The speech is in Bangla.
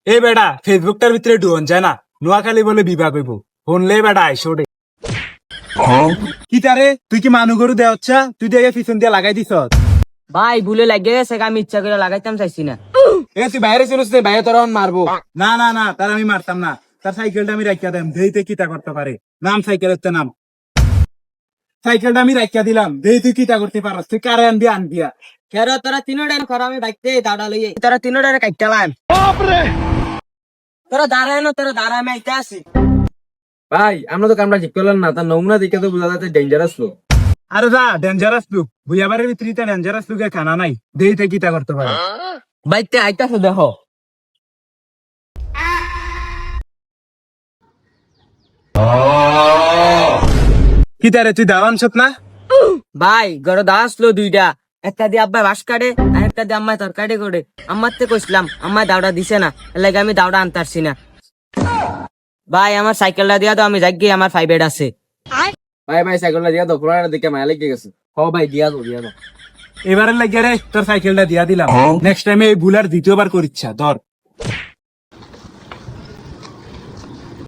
এ বেটা ফেসবুকটার ভিতরে ঢুকন যায় না, নোয়াখালী বলে বিভাগ হইব, শুনলে বেটা আইসো রে। কি তারে তুই কি মানু গরু দেওয়া হচ্ছা? তুই দেখে পিছন দিয়ে লাগাই দিছ। ভাই ভুলে লাগে গেছে, আমি ইচ্ছা করে লাগাইতাম চাইছি না। এ তুই বাইরে চলিস রে, বাইরে তোর মারবো। না না না, তার আমি মারতাম না, তার সাইকেলটা আমি রাখিয়া দেম, দেইতে কিতা করতে পারে। নাম সাইকেলের তো নাম, সাইকেলটা আমি রাখিয়া দিলাম, দেই তুই কিতা করতে পারস, তুই কারে আনবি আনবিয়া। কেরো তোরা তিনোটাই করো, আমি বাইকতে দাঁড়া লইয়ে তোরা তিনোটারে কাইটালাম। তোরা দাঁড়ায় না, তোরা দাঁড়া, আমি আইতে আসি। ভাই আমরা তো কামটা ঠিক করলাম না, তার নমুনা দেখে তো বোঝা যাচ্ছে ডেঞ্জারাস লোক। আরে যা, ডেঞ্জারাস লুক বুঝাবারের ভিতরে ডেঞ্জারাস লুকের খানা নাই, দেইতে কিতা করতে পারে। বাইকতে আইতাছে দেখো। কি তারে তুই দাওয়ান সত না? ভাই গড় দা আসলো দুইটা, একটা দিয়ে আব্বা বাস কাটে আর একটা দিয়ে আম্মায় তরকারি করে। আম্মার থেকে কইছিলাম, আম্মায় দাওড়া দিছে না, এর লাগে আমি দাওড়া আনতারছি না। ভাই আমার সাইকেলটা দিয়া দাও, আমি যাই গিয়ে, আমার 5 আছে। ভাই ভাই সাইকেলটা দিয়া দাও, পুরাটা দেখে মায়া লেগে গেছে। হ ভাই দিয়া দাও দিয়া দাও। এবারে লাগিয়া রে তোর সাইকেলটা দিয়া দিলাম, নেক্সট টাইমে এই ভুল আর দ্বিতীয়বার করিচ্ছা ধর।